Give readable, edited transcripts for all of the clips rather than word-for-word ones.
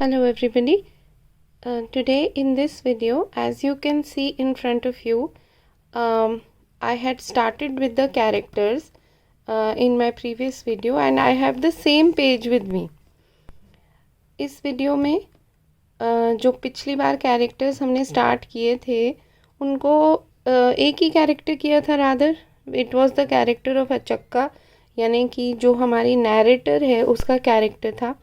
Hello everybody. Today in this video, as you can see in front of you, I had started with the characters in my previous video and I have the same page with me. इस video में जो पिछली बार characters हमने start किए थे उनको एक ही character किया था, rather it was the character of Achakka, यानी कि जो हमारी नैरेटर है उसका कैरेक्टर था।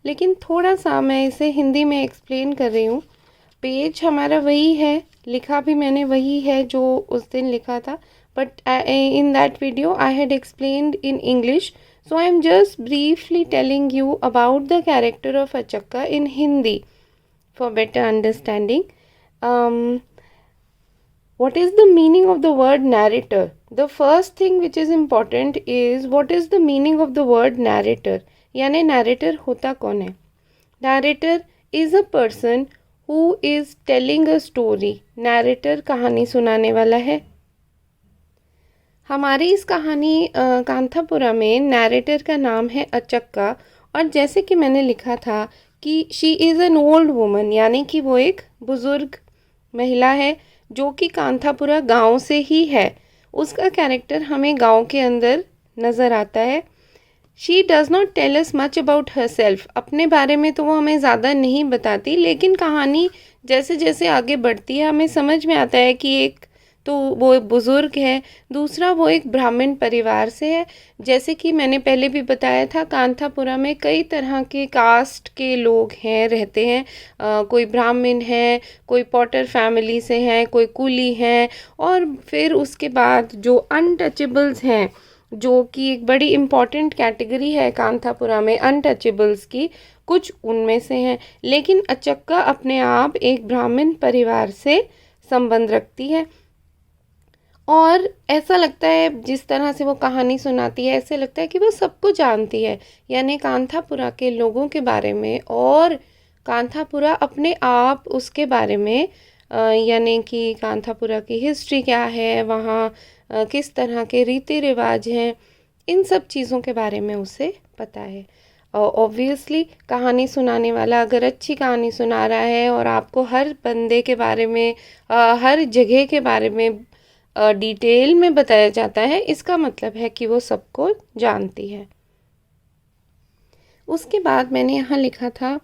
लेकिन थोड़ा सा मैं इसे हिंदी में एक्सप्लेन कर रही हूँ। पेज हमारा वही है, लिखा भी मैंने वही है जो उस दिन लिखा था, but in that video I had explained in English, so I am just briefly telling you about the character of Achakka in Hindi for better understanding. What is the meaning of the word narrator? The first thing which is important is what is the meaning of the word narrator? यानी narrator होता कौन है? Narrator is a person who is telling a story. Narrator कहानी सुनाने वाला है। हमारी इस कहानी कांथापुरा में नैरेटर का नाम है अचक्का, और जैसे कि मैंने लिखा था कि she is an old woman, यानी कि वो एक बुज़ुर्ग महिला है जो कि कांथापुरा गांव से ही है। उसका कैरेक्टर हमें गांव के अंदर नज़र आता है। She does not tell us much about herself, अपने बारे में तो वो हमें ज़्यादा नहीं बताती, लेकिन कहानी जैसे जैसे आगे बढ़ती है हमें समझ में आता है कि एक तो वो एक बुज़ुर्ग है, दूसरा वो एक ब्राह्मण परिवार से है। जैसे कि मैंने पहले भी बताया था, कांथापुरा में कई तरह के कास्ट के लोग हैं, रहते हैं। कोई ब्राह्मण है, कोई पॉटर फैमिली से हैं, कोई कुली हैं, और फिर उसके बाद जो अनटचेबल्स हैं, जो कि एक बड़ी इम्पॉर्टेंट कैटेगरी है कांथापुरा में अनटचेबल्स की, कुछ उनमें से हैं। लेकिन अचक्का अपने आप एक ब्राह्मण परिवार से संबंध रखती है, और ऐसा लगता है जिस तरह से वो कहानी सुनाती है ऐसे लगता है कि वो सबको जानती है, यानी कांथापुरा के लोगों के बारे में और कांथापुरा अपने आप उसके बारे में, यानी कि कांथापुरा की हिस्ट्री क्या है, वहाँ किस तरह के रीति रिवाज हैं, इन सब चीज़ों के बारे में उसे पता है। ऑब्वियसली कहानी सुनाने वाला अगर अच्छी कहानी सुना रहा है और आपको हर बंदे के बारे में, हर जगह के बारे में डिटेल में बताया जाता है, इसका मतलब है कि वो सबको जानती है। उसके बाद मैंने यहाँ लिखा था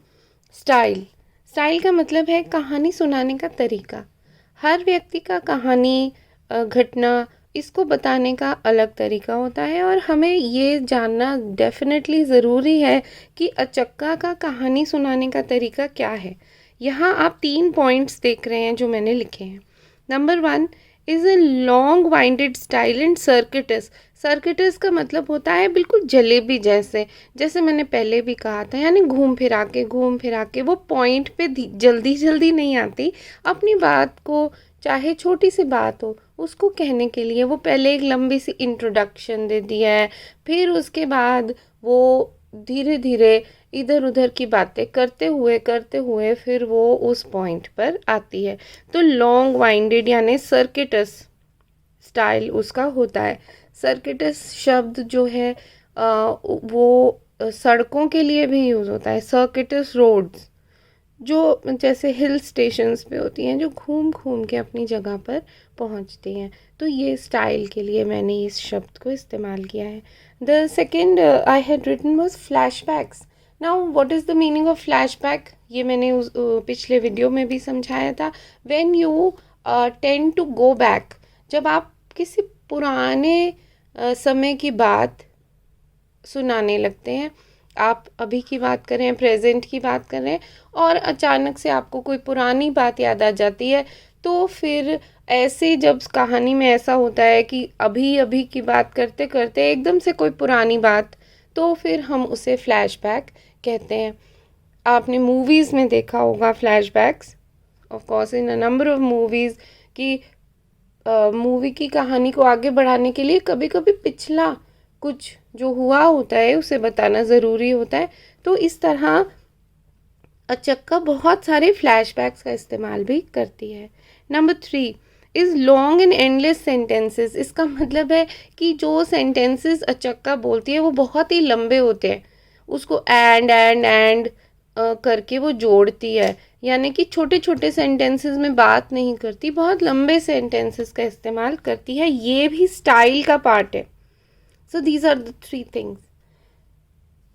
स्टाइल। स्टाइल का मतलब है कहानी सुनाने का तरीका। हर व्यक्ति का कहानी, घटना, इसको बताने का अलग तरीका होता है, और हमें ये जानना डेफिनेटली ज़रूरी है कि अचक्का का कहानी सुनाने का तरीका क्या है। यहाँ आप 3 पॉइंट्स देख रहे हैं जो मैंने लिखे हैं। Number 1 is a long winded style and circuits. Circuits का मतलब होता है बिल्कुल जलेबी जैसे, जैसे मैंने पहले भी कहा था, यानी घूम फिरा के वो पॉइंट पे जल्दी जल्दी नहीं आती। अपनी बात को, चाहे छोटी सी बात हो, उसको कहने के लिए वो पहले एक लंबी सी इंट्रोडक्शन दे दिया है, फिर उसके बाद वो धीरे धीरे इधर उधर की बातें करते हुए फिर वो उस पॉइंट पर आती है। तो लॉन्ग वाइंडेड यानी सर्किटस स्टाइल उसका होता है। सर्किटस शब्द जो है वो सड़कों के लिए भी यूज़ होता है। सर्किटस रोड्स जो जैसे हिल स्टेशंस पे होती हैं, जो घूम घूम के अपनी जगह पर पहुंचती हैं, तो ये स्टाइल के लिए मैंने इस शब्द को इस्तेमाल किया है। The second I had written was flashbacks. Now what is the meaning of flashback? ये मैंने उस पिछले वीडियो में भी समझाया था। When you tend to go back, जब आप किसी पुराने समय की बात सुनाने लगते हैं, आप अभी की बात कर रहे हैं, प्रेजेंट की बात कर रहे हैं, और अचानक से आपको कोई पुरानी बात याद आ जाती है, तो फिर ऐसे जब कहानी में ऐसा होता है कि अभी अभी की बात करते करते एकदम से कोई पुरानी बात, तो फिर हम उसे फ्लैशबैक कहते हैं। आपने मूवीज़ में देखा होगा flashbacks, of course in a number of movies, कि मूवी की कहानी को आगे बढ़ाने के लिए कभी कभी पिछला कुछ जो हुआ होता है उसे बताना ज़रूरी होता है। तो इस तरह अचक्का बहुत सारे फ्लैशबैक्स का इस्तेमाल भी करती है। Number 3 is long and endless sentences. इसका मतलब है कि जो सेंटेंसेस अचक्का बोलती है वो बहुत ही लंबे होते हैं। उसको एंड करके वो जोड़ती है, यानी कि छोटे छोटे सेंटेंसेस में बात नहीं करती, बहुत लंबे सेंटेंसेस का इस्तेमाल करती है। ये भी स्टाइल का पार्ट है। So these are the 3 things.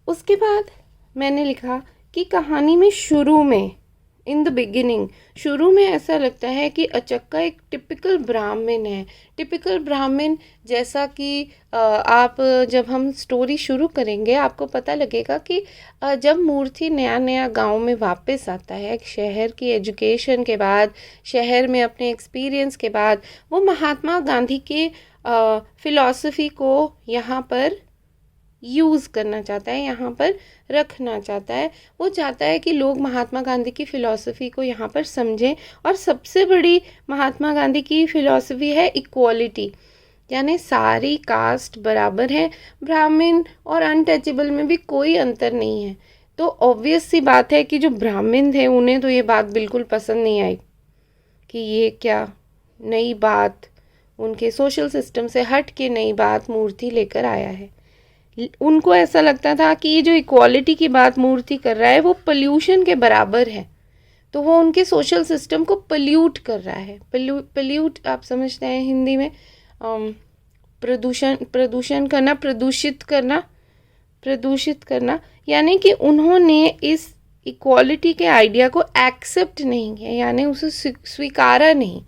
उसके बाद मैंने लिखा कि कहानी में शुरू में, इन द बिगिनिंग, शुरू में ऐसा लगता है कि अचक्का एक टिपिकल ब्राह्मण है। टिपिकल ब्राह्मण जैसा कि आप जब हम स्टोरी शुरू करेंगे आपको पता लगेगा कि जब मूर्ति नया नया गांव में वापस आता है, शहर की एजुकेशन के बाद, शहर में अपने एक्सपीरियंस के बाद, वो महात्मा गांधी के फिलॉसफी को यहाँ पर यूज़ करना चाहता है, यहाँ पर रखना चाहता है। वो चाहता है कि लोग महात्मा गांधी की फ़िलॉसफी को यहाँ पर समझें। और सबसे बड़ी महात्मा गांधी की फ़िलॉसफी है इक्वालिटी, यानी सारी कास्ट बराबर है, ब्राह्मण और अनटचेबल में भी कोई अंतर नहीं है। तो ऑब्वियस सी बात है कि जो ब्राह्मण थे उन्हें तो ये बात बिल्कुल पसंद नहीं आई कि ये क्या नई बात, उनके सोशल सिस्टम से हट के नई बात मूर्ति लेकर आया है। उनको ऐसा लगता था कि ये जो इक्वालिटी की बात मूर्ति कर रहा है वो पोल्यूशन के बराबर है, तो वो उनके सोशल सिस्टम को पोल्यूट कर रहा है। पोल्यूट आप समझते हैं हिंदी में, प्रदूषण करना, प्रदूषित करना, यानी कि उन्होंने इस इक्वालिटी के आइडिया को एक्सेप्ट नहीं किया, यानी उसे स्वीकारा नहीं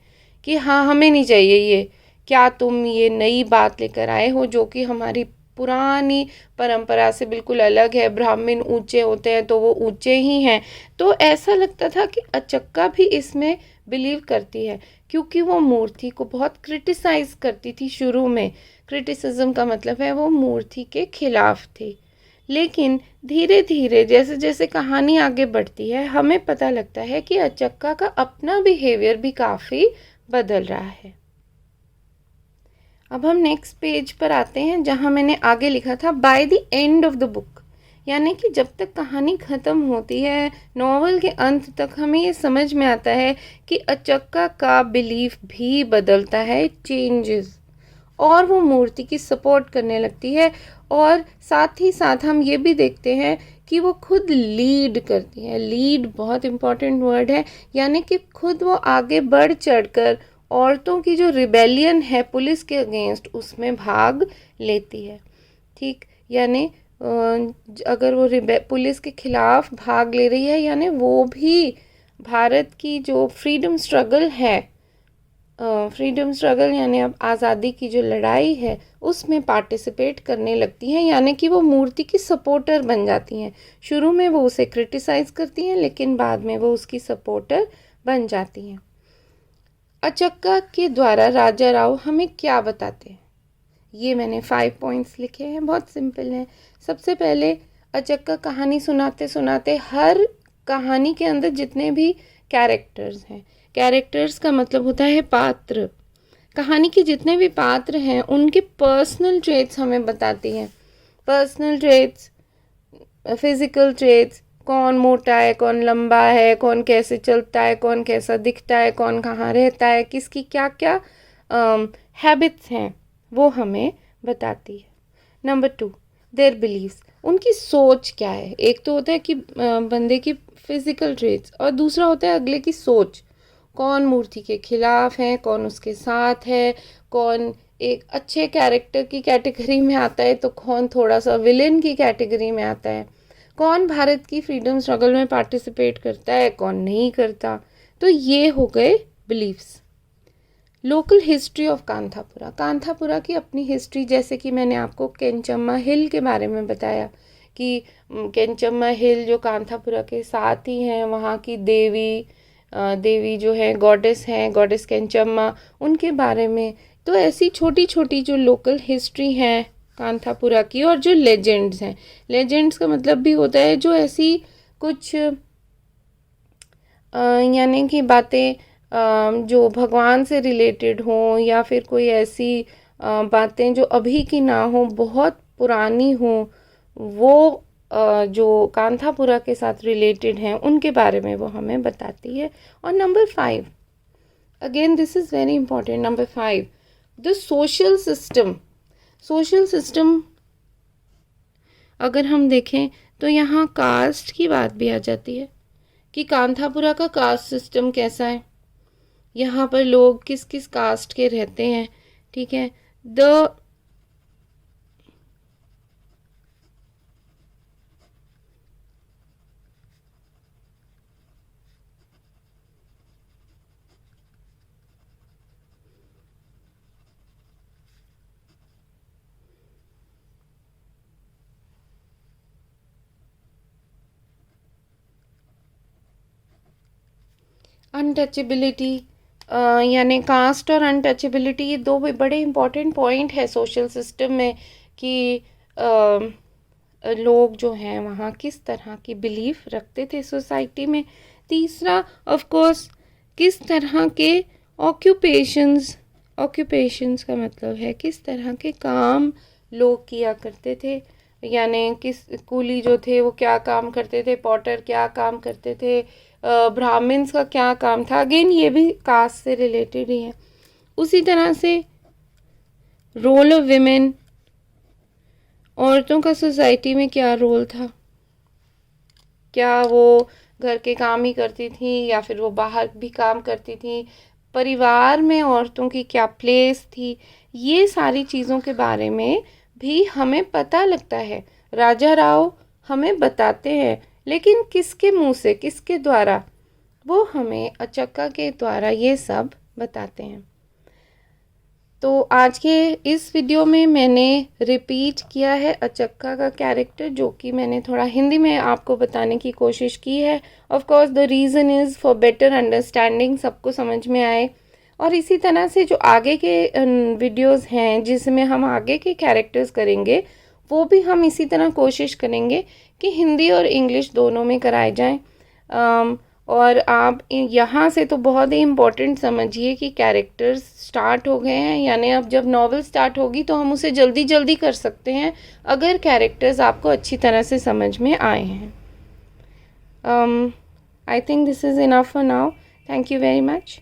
कि हाँ हमें नहीं चाहिए ये, क्या तुम ये नई बात लेकर आए हो जो कि हमारी पुरानी परंपरा से बिल्कुल अलग है। ब्राह्मण ऊंचे होते हैं तो वो ऊंचे ही हैं। तो ऐसा लगता था कि अचक्का भी इसमें बिलीव करती है, क्योंकि वो मूर्ति को बहुत क्रिटिसाइज़ करती थी शुरू में। क्रिटिसिज्म का मतलब है वो मूर्ति के खिलाफ थी। लेकिन धीरे धीरे जैसे जैसे कहानी आगे बढ़ती है हमें पता लगता है कि अचक्का का अपना बिहेवियर भी काफ़ी बदल रहा है। अब हम नेक्स्ट पेज पर आते हैं जहाँ मैंने आगे लिखा था by the end of the book, यानी कि जब तक कहानी ख़त्म होती है, नॉवल के अंत तक हमें ये समझ में आता है कि अचक्का का बिलीफ भी बदलता है, चेंजेस, और वो मूर्ति की सपोर्ट करने लगती है। और साथ ही साथ हम ये भी देखते हैं कि वो खुद लीड करती है। लीड बहुत इम्पॉर्टेंट वर्ड है, यानी कि खुद वो आगे बढ़ चढ़कर औरतों की जो रिबेलियन है पुलिस के अगेंस्ट उसमें भाग लेती है। ठीक, यानी अगर वो पुलिस के खिलाफ भाग ले रही है, यानी वो भी भारत की जो फ्रीडम स्ट्रगल है, फ्रीडम स्ट्रगल यानी अब आज़ादी की जो लड़ाई है उसमें पार्टिसिपेट करने लगती हैं, यानी कि वो मूर्ति की सपोर्टर बन जाती हैं। शुरू में वो उसे क्रिटिसाइज़ करती हैं लेकिन बाद में वो उसकी सपोर्टर बन जाती हैं। अचक्का के द्वारा राजा राव हमें क्या बताते हैं, ये मैंने 5 पॉइंट्स लिखे हैं, बहुत सिंपल हैं। सबसे पहले अचक्का कहानी सुनाते सुनाते हर कहानी के अंदर जितने भी कैरेक्टर्स हैं, कैरेक्टर्स का मतलब होता है पात्र, कहानी के जितने भी पात्र हैं उनके पर्सनल ट्रेट्स हमें बताती हैं। पर्सनल ट्रेट्स, फिजिकल ट्रेट्स, कौन मोटा है, कौन लंबा है, कौन कैसे चलता है, कौन कैसा दिखता है, कौन कहाँ रहता है, किसकी क्या क्या हैबिट्स हैं, वो हमें बताती है। नंबर 2, देयर बिलीव्स, उनकी सोच क्या है। एक तो होता है कि बंदे की फिजिकल ट्रेट्स और दूसरा होता है अगले की सोच, कौन मूर्ति के खिलाफ है, कौन उसके साथ है, कौन एक अच्छे कैरेक्टर की कैटेगरी में आता है तो कौन थोड़ा सा विलेन की कैटेगरी में आता है, कौन भारत की फ्रीडम स्ट्रगल में पार्टिसिपेट करता है, कौन नहीं करता। तो ये हो गए beliefs. Local history of Kanthapura, Kanthapura की अपनी हिस्ट्री, जैसे कि मैंने आपको केंचम्मा हिल के बारे में बताया कि केंचम्मा हिल जो कांथापुरा के साथ ही हैं, वहाँ की देवी जो है गॉडेस हैं, गॉडेस केंचम्मा, उनके बारे में। तो ऐसी छोटी छोटी जो लोकल हिस्ट्री हैं कांथापुरा की, और जो लेजेंड्स हैं, लेजेंड्स का मतलब भी होता है जो ऐसी कुछ यानी कि बातें जो भगवान से रिलेटेड हों या फिर कोई ऐसी बातें जो अभी की ना हो, बहुत पुरानी हो, वो जो कांथापुरा के साथ रिलेटेड हैं उनके बारे में वो हमें बताती है। और number 5, again this is very important, number 5, the social system. Social system अगर हम देखें तो यहाँ कास्ट की बात भी आ जाती है कि कांथापुरा का कास्ट सिस्टम कैसा है, यहाँ पर लोग किस किस कास्ट के रहते हैं। ठीक है, द अनटचेबिलिटी, यानी कास्ट और अनटचेबिलिटी, ये दो बड़े इम्पॉर्टेंट पॉइंट है सोशल सिस्टम में कि लोग जो हैं वहाँ किस तरह की बिलीफ रखते थे सोसाइटी में। तीसरा ऑफ कोर्स किस तरह के ऑक्यूपेशंस का मतलब है किस तरह के काम लोग किया करते थे, यानी किस कूली जो थे वो क्या काम करते थे, पॉटर क्या काम करते थे, ब्राह्मण्स का क्या काम था। अगेन ये भी कास्ट से रिलेटेड ही है। उसी तरह से रोल ऑफ विमेन, औरतों का सोसाइटी में क्या रोल था, क्या वो घर के काम ही करती थी या फिर वो बाहर भी काम करती थी, परिवार में औरतों की क्या प्लेस थी, ये सारी चीज़ों के बारे में भी हमें पता लगता है। राजा राव हमें बताते हैं, लेकिन किसके मुंह से, किसके द्वारा, वो हमें अचक्का के द्वारा ये सब बताते हैं। तो आज के इस वीडियो में मैंने रिपीट किया है अचक्का का कैरेक्टर, जो कि मैंने थोड़ा हिंदी में आपको बताने की कोशिश की है। Of course the reason is for better understanding, सबको समझ में आए। और इसी तरह से जो आगे के वीडियोस हैं जिसमें हम आगे के कैरेक्टर्स करेंगे, वो भी हम इसी तरह कोशिश करेंगे कि हिंदी और इंग्लिश दोनों में कराए जाएं। और आप यहाँ से तो बहुत ही इम्पोर्टेंट समझिए कि कैरेक्टर्स स्टार्ट हो गए हैं, यानी अब जब नॉवल स्टार्ट होगी तो हम उसे जल्दी जल्दी कर सकते हैं अगर कैरेक्टर्स आपको अच्छी तरह से समझ में आए हैं। I think this is enough for now. Thank you very much.